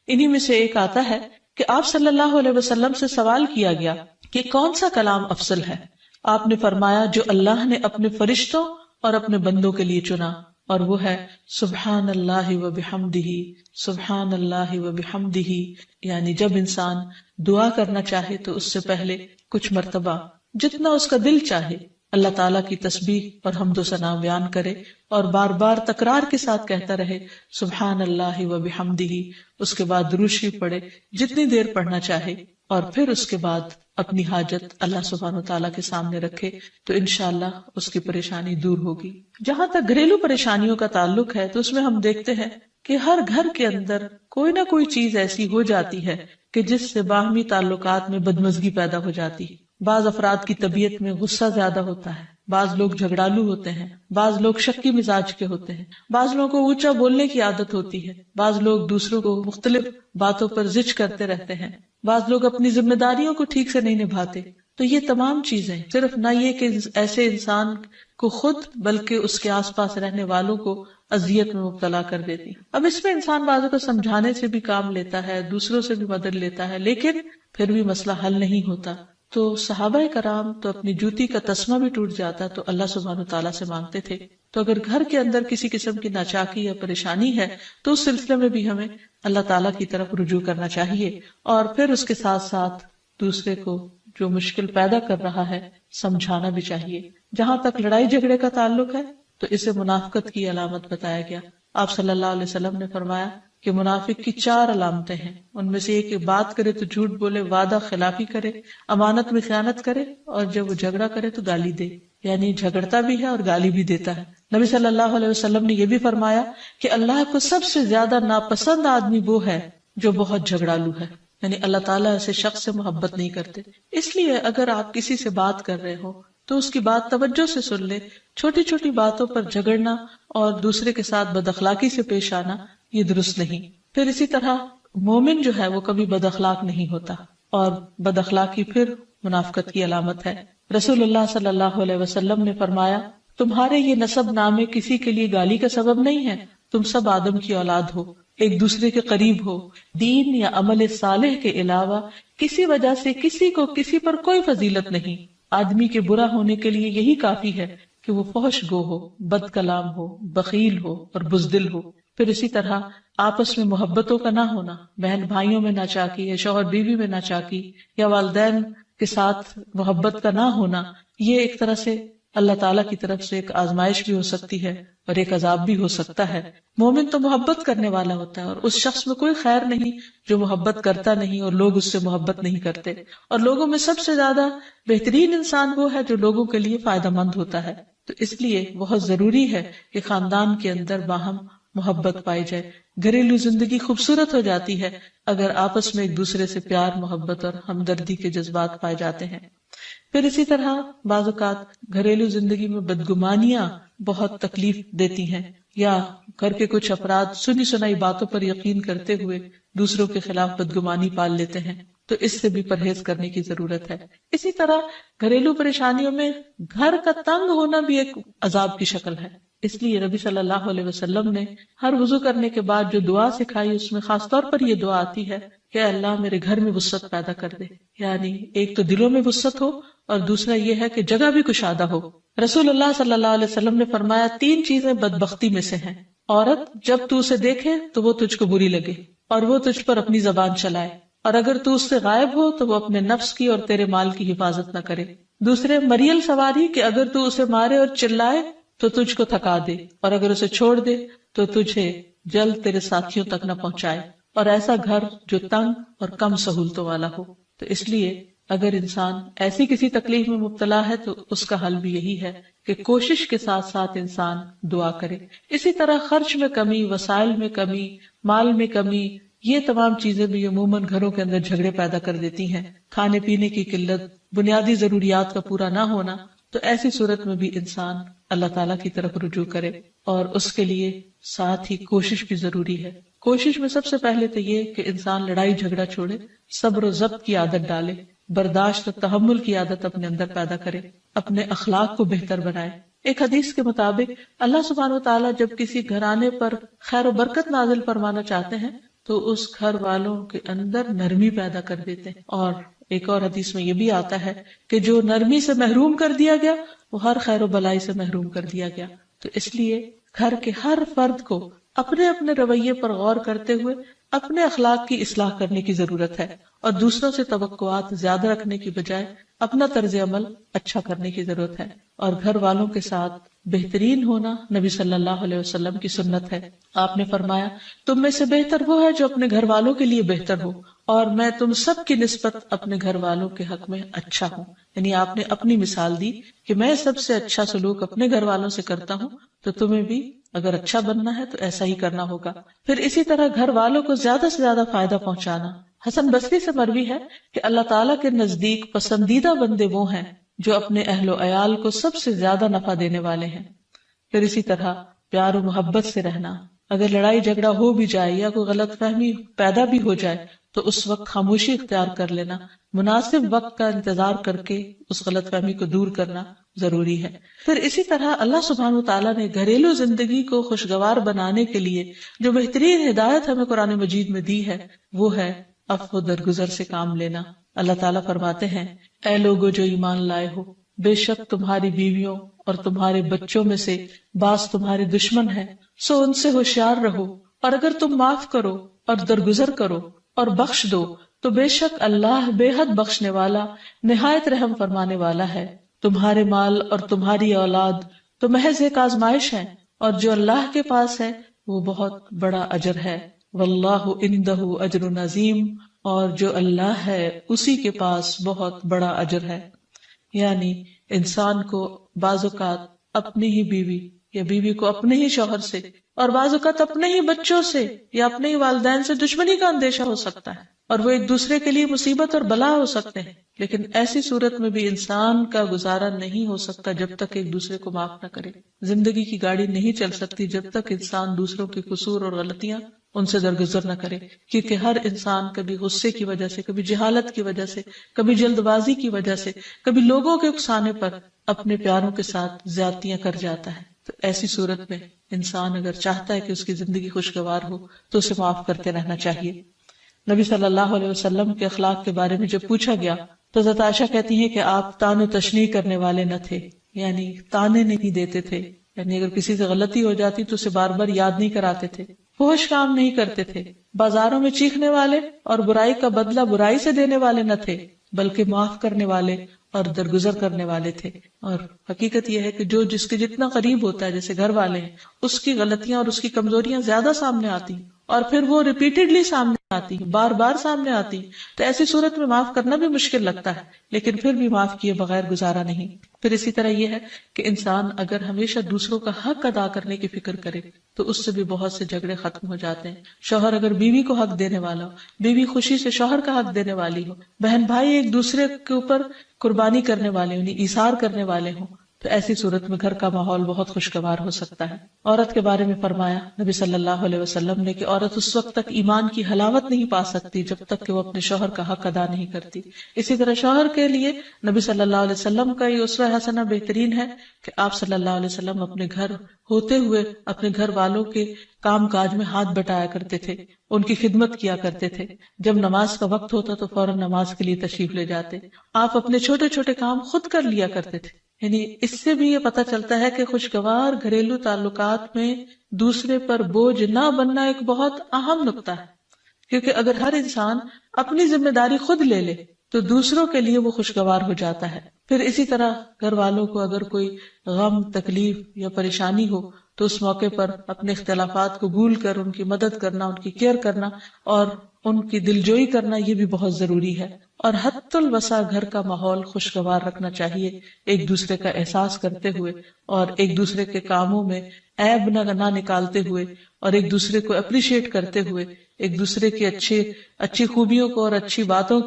انہی میں سے ایک آتا ہے کہ آپ صلی اللہ علیہ وسلم سے سوال کیا گیا کہ کون سا کلام افضل ہے؟ آپ نے فرمایا جو اللہ نے اپنے فرشتوں اور اپنے بندوں کے لیے چنا، اور وہ ہے سبحان اللہ و بحمدہ، سبحان اللہ و بحمدہ، یعنی جب انسان دعا کرنا چاہے تو اس سے پہلے کچھ مرتبہ جتنا اس کا دل چاہے اللہ تعالیٰ کی تسبیح اور حمد و ثنا بیان کرے، اور بار بار تکرار کے ساتھ کہتا رہے سبحان اللہ و بحمدہ، اس کے بعد درود شریف پڑھے جتنی دیر پڑھنا چاہے، اور پھر اس کے بعد اپنی حاجت اللہ سبحانہ وتعالیٰ کے سامنے رکھے تو انشاءاللہ اس کی پریشانی دور ہوگی۔ جہاں تک گھریلو پریشانیوں کا تعلق ہے تو اس میں ہم دیکھتے ہیں کہ ہر گھر کے اندر کوئی نہ کوئی چیز ایسی ہو جاتی ہے کہ جس سے باہمی تعلقات میں بدمزگی پیدا ہو جاتی ہے۔ بعض افراد کی طبیعت میں غصہ زیادہ ہوتا ہے، بعض لوگ جھگڑالو ہوتے ہیں، بعض لوگ شکی مزاج کے ہوتے ہیں، بعض لوگوں کو اونچا بولنے کی عادت ہوتی ہے، بعض لوگ دوسروں کو مختلف باتوں پر زج کرتے رہتے ہیں، بعض لوگ اپنی ذمہ داریوں کو ٹھیک سے نہیں نبھاتے۔ تو یہ تمام چیزیں صرف نہ یہ کہ ایسے انسان کو خود بلکہ اس کے آس پاس رہنے والوں کو اذیت میں مبتلا کر دیتی۔ اب اس میں انسان بعضوں کو سمجھانے سے بھی کام لیتا ہے، دوسروں سے بھی مدد لیتا ہے، لیکن پھر بھی مسئلہ حل نہیں ہوتا۔ تو صحابہ کرام تو اپنی جوتی کا تسمہ بھی ٹوٹ جاتا تو اللہ سبحانہ تعالیٰ سے مانگتے تھے۔ تو اگر گھر کے اندر کسی قسم کی ناچاکی یا پریشانی ہے تو اس سلسلے میں بھی ہمیں اللہ تعالیٰ کی طرف رجوع کرنا چاہیے، اور پھر اس کے ساتھ ساتھ دوسرے کو جو مشکل پیدا کر رہا ہے سمجھانا بھی چاہیے۔ جہاں تک لڑائی جھگڑے کا تعلق ہے تو اسے منافقت کی علامت بتایا گیا۔ آپ صلی اللہ علیہ وسلم نے فرمایا کہ منافق کی 4 علامتیں ہیں، ان میں سے ایک کہ بات کرے تو جھوٹ بولے، وعدہ خلافی کرے، امانت میں خیانت کرے، اور جب وہ جھگڑا کرے تو گالی دے، یعنی جھگڑتا بھی ہے اور گالی بھی دیتا ہے۔ نبی صلی اللہ علیہ وسلم نے یہ بھی فرمایا کہ اللہ کو سب سے زیادہ ناپسند آدمی وہ ہے جو بہت جھگڑالو ہے، یعنی اللہ تعالیٰ ایسے شخص سے محبت نہیں کرتے۔ اس لیے اگر آپ کسی سے بات کر رہے ہو تو اس کی بات توجہ سے سن لے۔ چھوٹی چھوٹی باتوں پر جھگڑنا اور دوسرے کے ساتھ بد اخلاقی سے پیش آنا یہ درست نہیں۔ پھر اسی طرح مومن جو ہے وہ کبھی بد اخلاق نہیں ہوتا، اور بد اخلاقی پھر منافقت کی علامت ہے۔ رسول اللہ صلی اللہ علیہ وسلم نے فرمایا تمہارے یہ نسب نامے کسی کے لیے گالی کا سبب نہیں ہے، تم سب آدم کی اولاد ہو، ایک دوسرے کے قریب ہو، دین یا عمل صالح کے علاوہ کسی وجہ سے کسی کو کسی پر کوئی فضیلت نہیں۔ آدمی کے برا ہونے کے لیے یہی کافی ہے کہ وہ فحش گو ہو، بد کلام ہو، بخیل ہو اور بزدل ہو۔ پھر اسی طرح آپس میں محبتوں کا نہ ہونا، بہن بھائیوں میں ناچاکی یا شوہر بیوی میں ناچاکی یا والدین کے ساتھ محبت کا نہ ہونا، یہ ایک طرح سے اللہ تعالیٰ کی طرف سے ایک آزمائش بھی ہو سکتی ہے اور ایک عذاب بھی ہو سکتا ہے۔ مومن تو محبت کرنے والا ہوتا ہے، اور اس شخص میں کوئی خیر نہیں جو محبت کرتا نہیں اور لوگ اس سے محبت نہیں کرتے، اور لوگوں میں سب سے زیادہ بہترین انسان وہ ہے جو لوگوں کے لیے فائدہ مند ہوتا ہے۔ تو اس لیے بہت ضروری ہے کہ خاندان کے اندر باہم محبت پائی جائے۔ گھریلو زندگی خوبصورت ہو جاتی ہے اگر آپس میں ایک دوسرے سے پیار، محبت اور ہمدردی کے جذبات پائے جاتے ہیں۔ پھر اسی طرح بعض اوقات گھریلو زندگی میں بدگمانیاں بہت تکلیف دیتی ہیں، یا گھر کے کچھ افراد سنی سنائی باتوں پر یقین کرتے ہوئے دوسروں کے خلاف بدگمانی پال لیتے ہیں، تو اس سے بھی پرہیز کرنے کی ضرورت ہے۔ اسی طرح گھریلو پریشانیوں میں گھر کا تنگ ہونا بھی ایک عذاب کی شکل ہے۔ اس لیے نبی صلی اللہ علیہ وسلم نے ہر وضو کرنے کے بعد جو دعا سکھائی اس میں خاص طور پر یہ دعا آتی ہے کہ اللہ میرے گھر میں وسعت پیدا کر دے، یعنی ایک تو دلوں میں وسعت ہو اور دوسرا یہ ہے کہ جگہ بھی کشادہ ہو۔ رسول اللہ صلی اللہ علیہ وسلم نے فرمایا 3 چیزیں بدبختی میں سے ہیں۔ عورت جب تو اسے دیکھے تو وہ تجھ کو بری لگے اور وہ تجھ پر اپنی زبان چلائے، اور اگر تو اس سے غائب ہو تو وہ اپنے نفس کی اور تیرے مال کی حفاظت نہ کرے۔ دوسرے مریل سواری کہ اگر تو اسے مارے اور چلائے تو تجھ کو تھکا دے، اور اگر اسے چھوڑ دے تو تجھے جلد تیرے ساتھیوں تک نہ پہنچائے، اور ایسا گھر جو تنگ اور کم سہولتوں والا ہو۔ تو اس لیے اگر انسان ایسی کسی تکلیف میں مبتلا ہے تو اس کا حل بھی یہی ہے کہ کوشش کے ساتھ ساتھ انسان دعا کرے۔ اسی طرح خرچ میں کمی، وسائل میں کمی، مال میں کمی، یہ تمام چیزیں بھی عموماً گھروں کے اندر جھگڑے پیدا کر دیتی ہیں۔ کھانے پینے کی قلت، بنیادی ضروریات کا پورا نہ ہونا، تو ایسی صورت میں بھی انسان اللہ تعالیٰ کی طرف رجوع کرے، اور اس کے لیے ساتھ ہی کوشش بھی ضروری ہے۔ کوشش میں سب سے پہلے تو یہ کہ انسان لڑائی جھگڑا چھوڑے، صبر و ضبط کی عادت ڈالے، برداشت اور تحمل کی عادت اپنے اندر پیدا کرے، اپنے اخلاق کو بہتر بنائے۔ ایک حدیث کے مطابق اللہ سبحانہ و تعالیٰ جب کسی گھرانے پر خیر و برکت نازل فرمانا چاہتے ہیں تو اس گھر والوں کے اندر نرمی پیدا کر دیتے ہیں. اور ایک اور حدیث میں یہ بھی آتا ہے کہ جو نرمی سے محروم کر دیا گیا وہ ہر خیر و بلائی سے محروم کر دیا گیا. تو اس لیے گھر کے ہر فرد کو اپنے اپنے رویے پر غور کرتے ہوئے اپنے اخلاق کی اصلاح کرنے کی ضرورت ہے، اور دوسروں سے توقعات زیادہ رکھنے کی بجائے اپنا طرز عمل اچھا کرنے کی ضرورت ہے. اور گھر والوں کے ساتھ بہترین ہونا نبی صلی اللہ علیہ وسلم کی سنت ہے. آپ نے فرمایا تم میں سے بہتر وہ ہے جو اپنے گھر والوں کے لیے بہتر ہو، اور میں تم سب کی نسبت اپنے گھر والوں کے حق میں اچھا ہوں. یعنی آپ نے اپنی مثال دی کہ میں سب سے اچھا سلوک اپنے گھر والوں سے کرتا ہوں، تو تمہیں بھی اگر اچھا بننا ہے تو ایسا ہی کرنا ہوگا. پھر اسی طرح گھر والوں کو زیادہ سے زیادہ فائدہ پہنچانا. حسن بصری سے مروی ہے کہ اللہ تعالیٰ کے نزدیک پسندیدہ بندے وہ ہیں جو اپنے اہل و عیال کو سب سے زیادہ نفع دینے والے ہیں. پھر اسی طرح پیار و محبت سے رہنا. اگر لڑائی جھگڑا ہو بھی جائے یا کوئی غلط فہمی پیدا بھی ہو جائے تو اس وقت خاموشی اختیار کر لینا، مناسب وقت کا انتظار کر کے اس غلط فہمی کو دور کرنا ضروری ہے. پھر اسی طرح اللہ سبحانہ وتعالیٰ نے گھریلو زندگی کو خوشگوار بنانے کے لیے جو بہترین ہدایت ہمیں قرآن مجید میں دی ہے وہ ہے عفو و درگزر سے کام لینا. اللہ تعالیٰ فرماتے ہیں اے لوگو جو ایمان لائے ہو، بے شک تمہاری بیویوں اور تمہارے بچوں میں سے بعض تمہارے دشمن ہیں، سو ان سے ہوشیار رہو، اور اگر تم معاف کرو اور درگزر کرو اور بخش دو تو بے شک اللہ بے حد بخشنے والا نہایت رحم فرمانے والا ہے. تمہارے مال اور تمہاری اولاد تو محض ایک آزمائش ہے، اور جو اللہ کے پاس ہے وہ بہت بڑا اجر ہے. واللہ عندہ اجر عظیم، اور جو اللہ ہے اسی کے پاس بہت بڑا اجر ہے. یعنی انسان کو بعض اوقات اپنی ہی بیوی یا بیوی کو اپنے ہی شوہر سے اور بعض اوقات اپنے ہی بچوں سے یا اپنے ہی والدین سے دشمنی کا اندیشہ ہو سکتا ہے، اور وہ ایک دوسرے کے لیے مصیبت اور بلا ہو سکتے ہیں. لیکن ایسی صورت میں بھی انسان کا گزارا نہیں ہو سکتا جب تک ایک دوسرے کو معاف نہ کرے. زندگی کی گاڑی نہیں چل سکتی جب تک انسان دوسروں کے قصور اور غلطیاں ان سے درگزر نہ کرے، کیونکہ ہر انسان کبھی غصے کی وجہ سے، کبھی جہالت کی وجہ سے، کبھی جلد بازی کی وجہ سے، کبھی لوگوں کے اکسانے پر اپنے پیاروں کے ساتھ زیادتیاں کر جاتا ہے. تو ایسی صورت میں انسان اگر چاہتا ہے کہ اس کی زندگی خوشگوار ہو تو اسے معاف کرتے رہنا چاہیے. نبی صلی اللہ علیہ وسلم کے اخلاق کے بارے میں جب پوچھا گیا تو حضرت عائشہ کہتی ہیں کہ آپ تان و تشنیع کرنے والے نہ تھے، یعنی تانے نہیں دیتے تھے، یعنی اگر کسی سے غلطی ہو جاتی تو اسے بار بار یاد نہیں کراتے تھے، فحش کام نہیں کرتے تھے، بازاروں میں چیخنے والے اور برائی کا بدلہ برائی سے دینے والے نہ تھے، بلکہ معاف کرنے والے اور درگزر کرنے والے تھے. اور حقیقت یہ ہے کہ جو جس کے جتنا قریب ہوتا ہے، جیسے گھر والے ہیں، اس کی غلطیاں اور اس کی کمزوریاں زیادہ سامنے آتی ہیں، اور پھر وہ ریپیٹڈلی سامنے آتی ہیں، بار بار سامنے آتی ہیں. تو ایسی صورت میں معاف کرنا بھی مشکل لگتا ہے، لیکن پھر بھی معاف کیے بغیر گزارا نہیں. پھر اسی طرح یہ ہے کہ انسان اگر ہمیشہ دوسروں کا حق ادا کرنے کی فکر کرے تو اس سے بھی بہت سے جھگڑے ختم ہو جاتے ہیں. شوہر اگر بیوی کو حق دینے والا ہو، بیوی خوشی سے شوہر کا حق دینے والی ہو، بہن بھائی ایک دوسرے کے اوپر قربانی کرنے والے ہوں، ایثار کرنے والے ہوں، تو ایسی صورت میں گھر کا ماحول بہت خوشگوار ہو سکتا ہے. عورت کے بارے میں فرمایا نبی صلی اللہ علیہ وسلم نے کہ عورت اس وقت تک ایمان کی حلاوت نہیں پا سکتی جب تک کہ وہ اپنے شوہر کا حق ادا نہیں کرتی. اسی طرح شوہر کے لیے نبی صلی اللہ علیہ وسلم کا یہ اسوہ حسنہ بہترین ہے کہ آپ صلی اللہ علیہ وسلم اپنے گھر ہوتے ہوئے اپنے گھر والوں کے کام کاج میں ہاتھ بٹایا کرتے تھے، ان کی خدمت کیا کرتے تھے. جب نماز کا وقت ہوتا تو فوراً نماز کے لیے تشریف لے جاتے. آپ اپنے چھوٹے چھوٹے کام خود کر لیا کرتے تھے. یعنی اس سے بھی یہ پتہ چلتا ہے کہ خوشگوار گھریلو تعلقات میں دوسرے پر بوجھ نہ بننا ایک بہت اہم نقطہ ہے، کیونکہ اگر ہر انسان اپنی ذمہ داری خود لے لے تو دوسروں کے لیے وہ خوشگوار ہو جاتا ہے. پھر اسی طرح گھر والوں کو اگر کوئی غم، تکلیف یا پریشانی ہو تو اس موقع پر اپنے اختلافات کو بھول کر ان کی مدد کرنا، ان کی کیئر کرنا اور ان کی دلجوئی کرنا یہ بھی بہت ضروری ہے. اور حد الوسع گھر کا ماحول خوشگوار رکھنا چاہیے، ایک دوسرے کا احساس کرتے ہوئے اور ایک دوسرے کے کاموں میں عیب نہ نکالتے ہوئے اور ایک دوسرے کو اپریشیٹ کرتے ہوئے، ایک دوسرے کی اچھی خوبیوں کو اور اچھی باتوں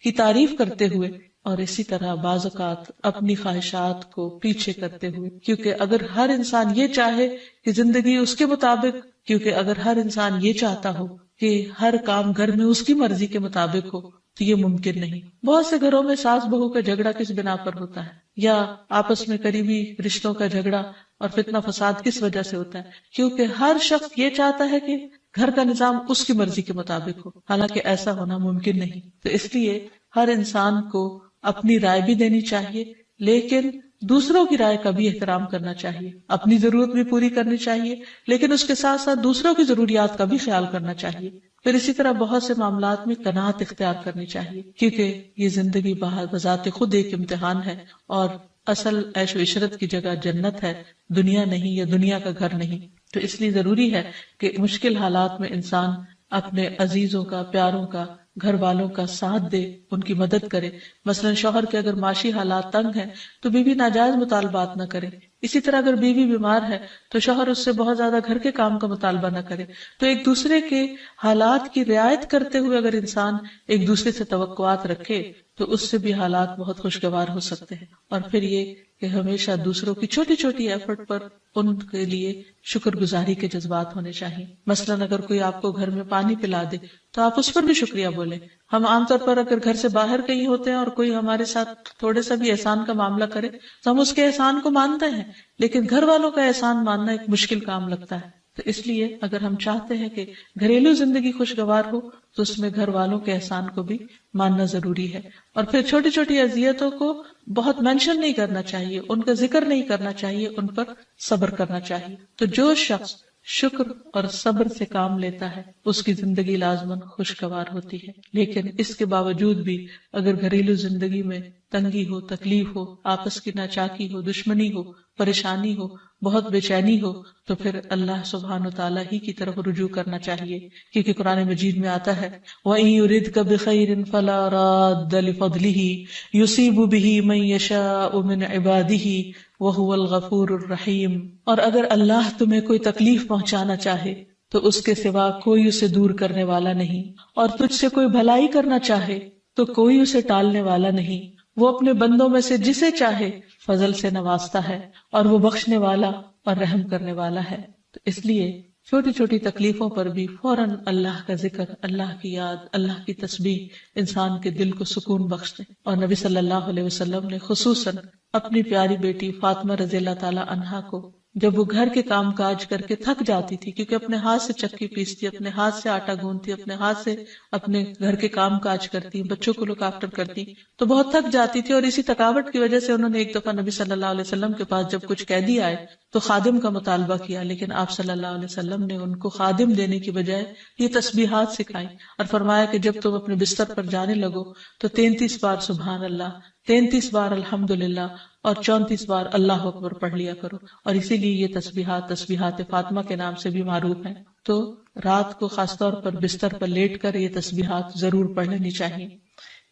کی تعریف کرتے ہوئے، اور اسی طرح بعض اوقات اپنی خواہشات کو پیچھے کرتے ہوئے. کیونکہ اگر ہر انسان یہ چاہے کہ زندگی اس کے مطابق، کیونکہ اگر ہر انسان یہ چاہتا ہو کہ ہر کام گھر میں اس کی مرضی کے مطابق ہو تو یہ ممکن نہیں. بہت سے گھروں میں ساس بہو کا جھگڑا کس بنا پر ہوتا ہے، یا آپس میں قریبی رشتوں کا جھگڑا اور فتنہ فساد کس وجہ سے ہوتا ہے؟ کیونکہ ہر شخص یہ چاہتا ہے کہ گھر کا نظام اس کی مرضی کے مطابق ہو، حالانکہ ایسا ہونا ممکن نہیں. تو اس لیے ہر انسان کو اپنی رائے بھی دینی چاہیے، لیکن دوسروں کی رائے کا بھی احترام کرنا چاہیے. اپنی ضرورت بھی پوری کرنی چاہیے، لیکن اس کے ساتھ ساتھ دوسروں کی ضروریات کا بھی خیال کرنا چاہیے. پھر اسی طرح بہت سے معاملات میں قناعت اختیار کرنی چاہیے، کیونکہ یہ زندگی بذات خود ایک امتحان ہے، اور اصل عیش و عشرت کی جگہ جنت ہے، دنیا نہیں، یا دنیا کا گھر نہیں. تو اس لیے ضروری ہے کہ مشکل حالات میں انسان اپنے عزیزوں کا، پیاروں کا، گھر والوں کا ساتھ دے، ان کی مدد کرے. مثلا شوہر کے اگر معاشی حالات تنگ ہیں تو بیوی ناجائز مطالبات نہ کرے. اسی طرح اگر بیوی بیمار ہے تو شوہر اس سے بہت زیادہ گھر کے کام کا مطالبہ نہ کرے. تو ایک دوسرے کے حالات کی رعایت کرتے ہوئے اگر انسان ایک دوسرے سے توقعات رکھے تو اس سے بھی حالات بہت خوشگوار ہو سکتے ہیں. اور پھر یہ کہ ہمیشہ دوسروں کی چھوٹی چھوٹی ایفرٹ پر ان کے لیے شکر گزاری کے جذبات ہونے چاہیے. مثلا اگر کوئی آپ کو گھر میں پانی پلا دے تو آپ اس پر بھی شکریہ بولیں. ہم عام طور پر اگر گھر سے باہر کہیں ہوتے ہیں اور کوئی ہمارے ساتھ تھوڑے سا بھی احسان کا معاملہ کرے تو ہم اس کے احسان کو مانتے ہیں، لیکن گھر والوں کا احسان ماننا ایک مشکل کام لگتا ہے. تو اس لیے اگر ہم چاہتے ہیں کہ گھریلو زندگی خوشگوار ہو تو اس میں گھر والوں کے احسان کو بھی ماننا ضروری ہے. اور پھر چھوٹی چھوٹی اذیتوں کو بہت مینشن نہیں کرنا چاہیے، ان کا ذکر نہیں کرنا چاہیے، ان پر صبر کرنا چاہیے. تو جو شخص شکر اور صبر سے کام لیتا ہے اس کی زندگی لازماً خوشگوار ہوتی ہے. لیکن اس کے باوجود بھی اگر گھریلو زندگی میں تنگی ہو، تکلیف ہو، آپس کی ناچاکی ہو، دشمنی ہو، پریشانی ہو، بہت بے چینی ہو، تو پھر اللہ سبحانہ وتعالی ہی کی طرف رجوع کرنا چاہیے. کیونکہ قرآن مجید میں آتا ہے وَإِن يُرِدْكَ بِخَيْرٍ فَلَا رَادَّ لِفَضْلِهِ يُصِيبُ بِهِ مَن يَشَاءُ مِنْ عِبَادِهِ وَهُوَ الْغَفُورُ الرَّحِيمُ. اور اگر اللہ تمہیں کوئی تکلیف پہنچانا چاہے تو اس کے سوا کوئی اسے دور کرنے والا نہیں، اور تجھ سے کوئی بھلائی کرنا چاہے تو کوئی اسے ٹالنے والا نہیں. وہ اپنے بندوں میں سے جسے چاہے فضل سے نوازتا ہے، اور وہ بخشنے والا اور رحم کرنے والا ہے. تو اس لیے چھوٹی چھوٹی تکلیفوں پر بھی فوراً اللہ کا ذکر، اللہ کی یاد، اللہ کی تسبیح انسان کے دل کو سکون بخشتے. اور نبی صلی اللہ علیہ وسلم نے خصوصاً اپنی پیاری بیٹی فاطمہ رضی اللہ تعالی عنہا کو جب وہ گھر کے کام کاج کر کے تھک جاتی تھی، کیونکہ اپنے ہاتھ سے چکی پیستی، اپنے ہاتھ سے آٹا گوندتی، اپنے ہاتھ سے اپنے گھر کے کام کاج کرتی، بچوں کو لک آفٹر کرتی، تو بہت تھک جاتی تھی. اور اسی تھکاوٹ کی وجہ سے انہوں نے ایک دفعہ نبی صلی اللہ علیہ وسلم کے پاس جب کچھ قیدی آئے تو خادم کا مطالبہ کیا، لیکن آپ صلی اللہ علیہ وسلم نے ان کو خادم دینے کی بجائے یہ تسبیحات سکھائی اور فرمایا کہ جب تم اپنے بستر پر جانے لگو تو 33 بار سبحان اللہ، 33 بار الحمدللہ اور 34 بار اللہ اکبر پڑھ لیا کرو. اور اسی لیے یہ تسبیحات فاطمہ کے نام سے بھی معروف ہیں. تو رات کو خاص طور پر بستر پر لیٹ کر یہ تسبیحات ضرور پڑھ لینی چاہیے،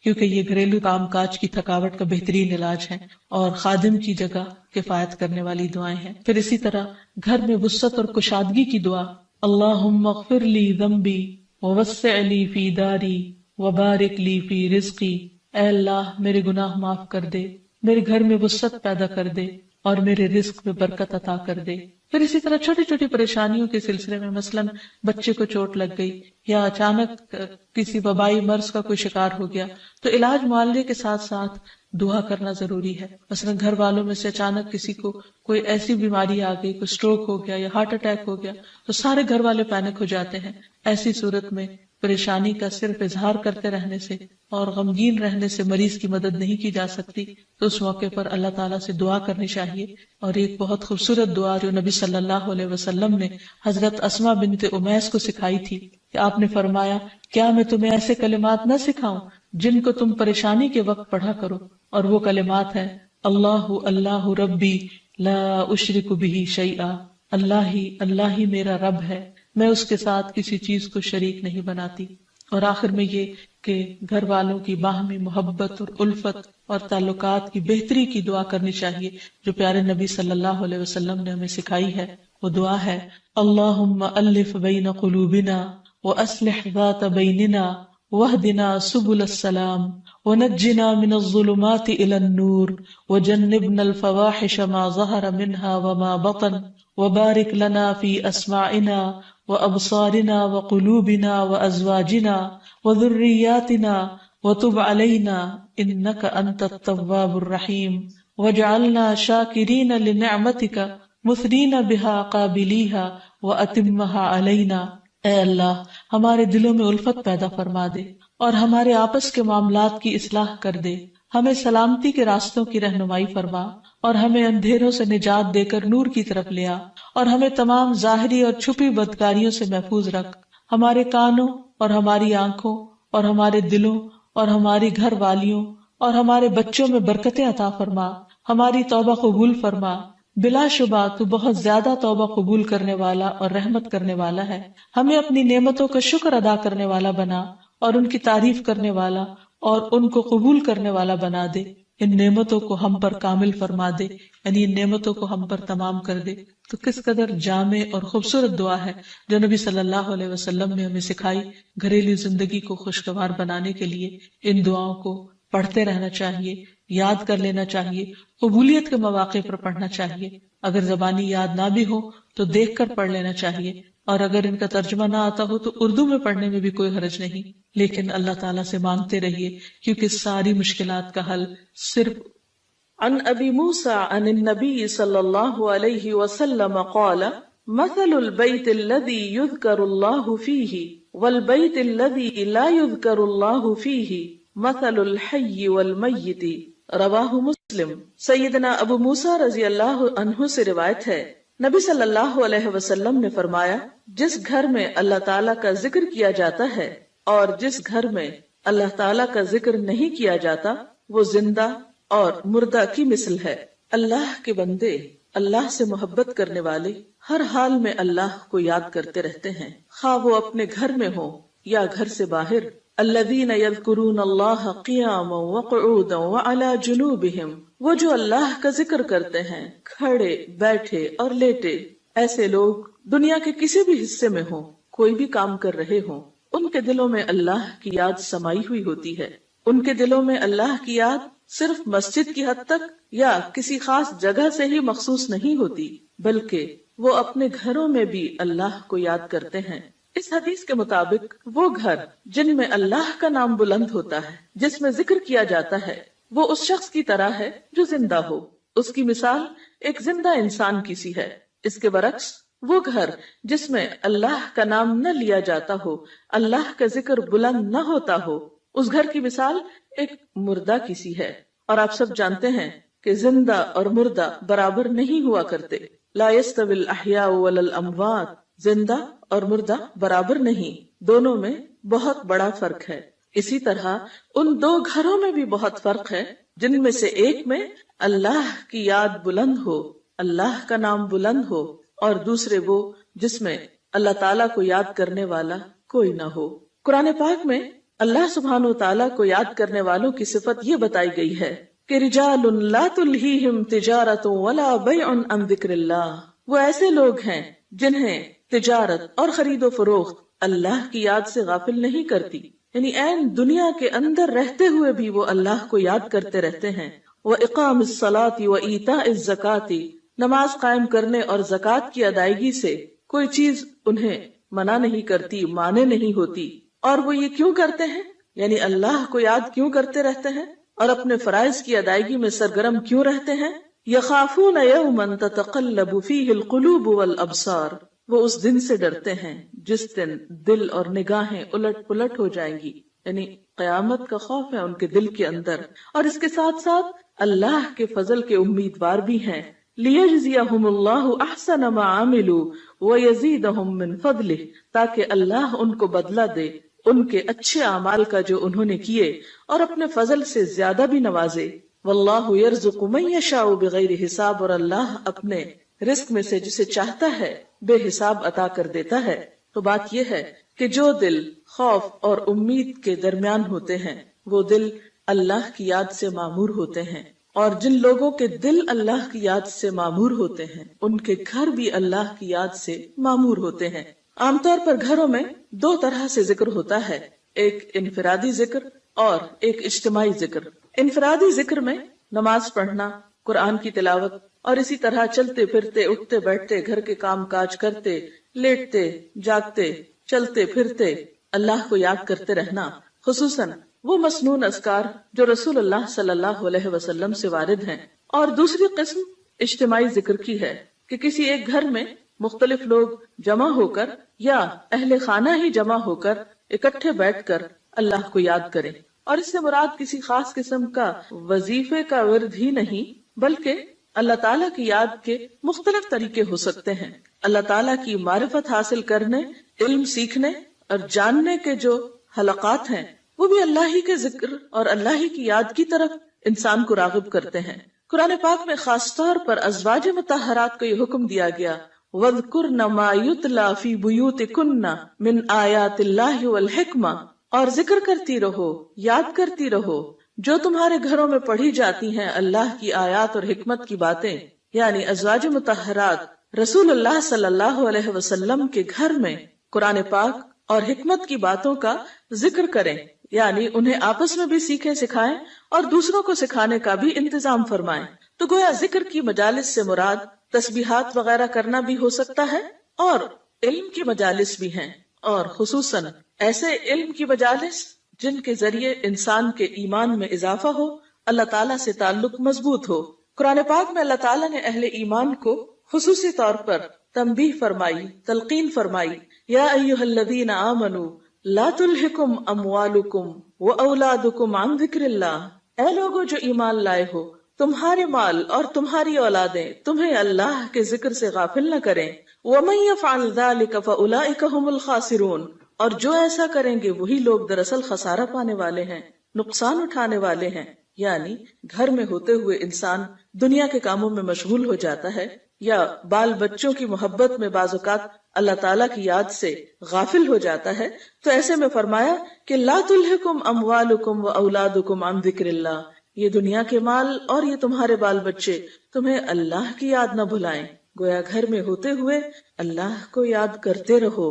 کیونکہ یہ گھریلو کام کاج کی تھکاوٹ کا بہترین علاج ہے اور خادم کی جگہ کفایت کرنے والی دعائیں ہیں. پھر اسی طرح گھر میں وسعت اور کشادگی کی دعا، اللہم اغفر لی ذنبی ووسع لی فی داری وبارک لی فی رزقی. اے اللہ میرے گناہ معاف کر دے، میرے گھر میں وسعت پیدا کر دے اور میرے رزق میں برکت عطا کر دے. پھر اسی طرح چھوٹی چھوٹی پریشانیوں کے سلسلے میں مثلا بچے کو چوٹ لگ گئی یا اچانک کسی وبائی مرض کا کوئی شکار ہو گیا تو علاج معالجے کے ساتھ ساتھ دعا کرنا ضروری ہے. مثلا گھر والوں میں سے اچانک کسی کو کوئی ایسی بیماری آ گئی، کوئی سٹروک ہو گیا یا ہارٹ اٹیک ہو گیا تو سارے گھر والے پینک ہو جاتے ہیں. ایسی صورت میں پریشانی کا صرف اظہار کرتے رہنے سے اور غمگین رہنے سے مریض کی مدد نہیں کی جا سکتی. تو اس موقع پر اللہ تعالیٰ سے دعا کرنی چاہیے. اور ایک بہت خوبصورت دعا جو نبی صلی اللہ علیہ وسلم نے حضرت اسماء بنت امیس کو سکھائی تھی کہ آپ نے فرمایا کیا میں تمہیں ایسے کلمات نہ سکھاؤں جن کو تم پریشانی کے وقت پڑھا کرو. اور وہ کلمات ہیں اللہ اللہ ربی لا اشرک بہ شیئا، اللہ ہی میرا رب ہے، میں اس کے ساتھ کسی چیز کو شریک نہیں بناتی. اور آخر میں یہ کہ گھر والوں کی باہمی محبت اور الفت اور تعلقات کی بہتری کی دعا کرنی چاہیے جو پیارے نبی صلی اللہ علیہ وسلم نے ہمیں سکھائی ہے. وہ دعا ہے اللہم الف بین قلوبنا واصلح ذات بیننا واہدنا سبل السلام ونجنا من الظلمات الى النور وجنبنا الفواحش ما ظہر منها وما بطن وبارک لنا فی اسماعنا وأبصارنا وقلوبنا وأزواجنا وذرياتنا وتب علينا إنك أنت التواب الرحيم واجعلنا شاكرين لنعمتك مثنين بها قابليها وأتمها علينا. اے اللہ ہمارے دلوں میں الفت پیدا فرما دے اور ہمارے آپس کے معاملات کی اصلاح کر دے، ہمیں سلامتی کے راستوں کی رہنمائی فرما اور ہمیں اندھیروں سے نجات دے کر نور کی طرف لے آ، اور ہمیں تمام ظاہری اور چھپی بدکاریوں سے محفوظ رکھ، ہمارے کانوں اور ہماری آنکھوں اور ہمارے دلوں اور ہماری گھر والیوں اور ہمارے بچوں میں برکتیں عطا فرما، ہماری توبہ قبول فرما۔ بلا شبہ تو بہت زیادہ توبہ قبول کرنے والا اور رحمت کرنے والا ہے، ہمیں اپنی نعمتوں کا شکر ادا کرنے والا بنا اور ان کی تعریف کرنے والا اور ان کو قبول کرنے والا بنا دے، ان نعمتوں کو ہم پر کامل فرما دے، یعنی ان نعمتوں کو ہم پر تمام کر دے۔ تو کس قدر جامع اور خوبصورت دعا ہے جو نبی صلی اللہ علیہ وسلم نے ہمیں سکھائی۔ گھریلو زندگی کو خوشگوار بنانے کے لیے ان دعاؤں کو پڑھتے رہنا چاہیے، یاد کر لینا چاہیے، قبولیت کے مواقع پر پڑھنا چاہیے۔ اگر زبانی یاد نہ بھی ہو تو دیکھ کر پڑھ لینا چاہیے، اور اگر ان کا ترجمہ نہ آتا ہو تو اردو میں پڑھنے میں بھی کوئی حرج نہیں، لیکن اللہ تعالیٰ سے مانگتے رہیے، کیونکہ ساری مشکلات کا حل صرف۔ عن ابی موسیٰ عن النبی صلی اللہ علیہ وسلم قال مثل البیت الذی یذکر اللہ فیہ والبیت الذی لا یذکر اللہ فیہ مثل الحی والمیت، رواہ مسلم۔ سیدنا ابو موسیٰ رضی اللہ عنہ سے روایت ہے، نبی صلی اللہ علیہ وسلم نے فرمایا، جس گھر میں اللہ تعالیٰ کا ذکر کیا جاتا ہے اور جس گھر میں اللہ تعالیٰ کا ذکر نہیں کیا جاتا وہ زندہ اور مردہ کی مثل ہے۔ اللہ کے بندے، اللہ سے محبت کرنے والے ہر حال میں اللہ کو یاد کرتے رہتے ہیں، خواہ وہ اپنے گھر میں ہو یا گھر سے باہر۔ الذین یذکرون اللہ قیاما وقعودا وعلی جنوبہم، وہ جو اللہ کا ذکر کرتے ہیں کھڑے، بیٹھے اور لیٹے۔ ایسے لوگ دنیا کے کسی بھی حصے میں ہوں، کوئی بھی کام کر رہے ہوں، ان کے دلوں میں اللہ کی یاد سمائی ہوئی ہوتی ہے۔ ان کے دلوں میں اللہ کی یاد صرف مسجد کی حد تک یا کسی خاص جگہ سے ہی مخصوص نہیں ہوتی، بلکہ وہ اپنے گھروں میں بھی اللہ کو یاد کرتے ہیں۔ اس حدیث کے مطابق وہ گھر جن میں اللہ کا نام بلند ہوتا ہے، جس میں ذکر کیا جاتا ہے، وہ اس شخص کی طرح ہے جو زندہ ہو۔ اس کی مثال ایک زندہ انسان کی سی ہے۔ اس کے برعکس وہ گھر جس میں اللہ کا نام نہ لیا جاتا ہو، اللہ کا ذکر بلند نہ ہوتا ہو، اس گھر کی مثال ایک مردہ کی سی ہے۔ اور آپ سب جانتے ہیں کہ زندہ اور مردہ برابر نہیں ہوا کرتے۔ لا يستوي الاحیاء ولا الاموات، زندہ اور مردہ برابر نہیں، دونوں میں بہت بڑا فرق ہے۔ اسی طرح ان دو گھروں میں بھی بہت فرق ہے، جن میں سے ایک میں اللہ کی یاد بلند ہو، اللہ کا نام بلند ہو، اور دوسرے وہ جس میں اللہ تعالیٰ کو یاد کرنے والا کوئی نہ ہو۔ قرآن پاک میں اللہ سبحانہ و تعالیٰ کو یاد کرنے والوں کی صفت یہ بتائی گئی ہے کہ رجال لا تلہیہم تجارت ولا بیع عن ذکر اللہ، وہ ایسے لوگ ہیں جنہیں تجارت اور خرید و فروخت اللہ کی یاد سے غافل نہیں کرتی، یعنی عین دنیا کے اندر رہتے ہوئے بھی وہ اللہ کو یاد کرتے رہتے ہیں۔ وَإِقَامِ الصَّلَاةِ وَإِيتَاءِ الزَّكَاةِ، نماز قائم کرنے اور زکوٰۃ کی ادائیگی سے کوئی چیز انہیں منع نہیں کرتی، مانے نہیں ہوتی۔ اور وہ یہ کیوں کرتے ہیں؟ یعنی اللہ کو یاد کیوں کرتے رہتے ہیں اور اپنے فرائض کی ادائیگی میں سرگرم کیوں رہتے ہیں؟ یخافون یوما تتقلب فیہ القلوب والابصار، وہ اس دن سے ڈرتے ہیں جس دن دل اور نگاہیں الٹ پلٹ ہو جائیں گی، یعنی قیامت کا خوف ہے ان کے دل کے اندر، اور اس کے ساتھ ساتھ اللہ کے فضل کے امیدوار بھی ہیں۔ لیجزیہم اللہ احسن ما عملوا ویزیدہم من فضلہ، تاکہ اللہ ان کو بدلہ دے ان کے اچھے اعمال کا جو انہوں نے کیے، اور اپنے فضل سے زیادہ بھی نوازے۔ واللہ یرزق من یشاء بغیر حساب، اور اللہ اپنے رزق میں سے جسے چاہتا ہے بے حساب عطا کر دیتا ہے۔ تو بات یہ ہے کہ جو دل خوف اور امید کے درمیان ہوتے ہیں وہ دل اللہ کی یاد سے معمور ہوتے ہیں، اور جن لوگوں کے دل اللہ کی یاد سے معمور ہوتے ہیں ان کے گھر بھی اللہ کی یاد سے معمور ہوتے ہیں۔ عام طور پر گھروں میں دو طرح سے ذکر ہوتا ہے، ایک انفرادی ذکر اور ایک اجتماعی ذکر۔ انفرادی ذکر میں نماز پڑھنا، قرآن کی تلاوت، اور اسی طرح چلتے پھرتے، اٹھتے بیٹھتے، گھر کے کام کاج کرتے، لیٹتے جاگتے، چلتے پھرتے اللہ کو یاد کرتے رہنا، خصوصاً وہ مسنون اذکار جو رسول اللہ صلی اللہ علیہ وسلم سے وارد ہیں۔ اور دوسری قسم اجتماعی ذکر کی ہے کہ کسی ایک گھر میں مختلف لوگ جمع ہو کر یا اہل خانہ ہی جمع ہو کر اکٹھے بیٹھ کر اللہ کو یاد کریں. اور اس سے مراد کسی خاص قسم کا وظیفے کا ورد ہی نہیں بلکہ اللہ تعالیٰ کی یاد کے مختلف طریقے ہو سکتے ہیں. اللہ تعالیٰ کی معرفت حاصل کرنے، علم سیکھنے اور جاننے کے جو حلقات ہیں وہ بھی اللہ ہی کے ذکر اور اللہ ہی کی یاد کی طرف انسان کو راغب کرتے ہیں. قرآن پاک میں خاص طور پر ازواج مطہرات کو یہ حکم دیا گیا وَاذْكُرْنَ مَا يُتْلَى فِي بُيُوتِكُنَّ مِنْ آيَاتِ اللَّهِ وَالْحِكْمَةِ، اور ذکر کرتی رہو، یاد کرتی رہو جو تمہارے گھروں میں پڑھی جاتی ہیں اللہ کی آیات اور حکمت کی باتیں. یعنی ازواج مطہرات رسول اللہ صلی اللہ علیہ وسلم کے گھر میں قرآن پاک اور حکمت کی باتوں کا ذکر کریں، یعنی انہیں آپس میں بھی سیکھیں سکھائیں اور دوسروں کو سکھانے کا بھی انتظام فرمائیں. تو گویا ذکر کی مجالس سے مراد تسبیحات وغیرہ کرنا بھی ہو سکتا ہے اور علم کی مجالس بھی ہیں، اور خصوصاً ایسے علم کی مجالس جن کے ذریعے انسان کے ایمان میں اضافہ ہو، اللہ تعالیٰ سے تعلق مضبوط ہو. قرآن پاک میں اللہ تعالیٰ نے اہل ایمان کو خصوصی طور پر تنبیہ فرمائی، تلقین فرمائی، یا ایھا الذین آمنوا لا تلہکم اموالکم واولادکم عن ذکر اللہ، اے لوگو جو ایمان لائے ہو، تمہارے مال اور تمہاری اولادیں تمہیں اللہ کے ذکر سے غافل نہ کریں. ومن یفعل ذلک فاولئک ھم الخاسرون، اور جو ایسا کریں گے وہی لوگ دراصل خسارہ پانے والے ہیں، نقصان اٹھانے والے ہیں. یعنی گھر میں ہوتے ہوئے انسان دنیا کے کاموں میں مشغول ہو جاتا ہے یا بال بچوں کی محبت میں بعض اوقات اللہ تعالیٰ کی یاد سے غافل ہو جاتا ہے، تو ایسے میں فرمایا کہ لا تلہکم اموالکم واولادکم عن ذکر اللہ، یہ دنیا کے مال اور یہ تمہارے بال بچے تمہیں اللہ کی یاد نہ بھلائیں. گویا گھر میں ہوتے ہوئے اللہ کو یاد کرتے رہو،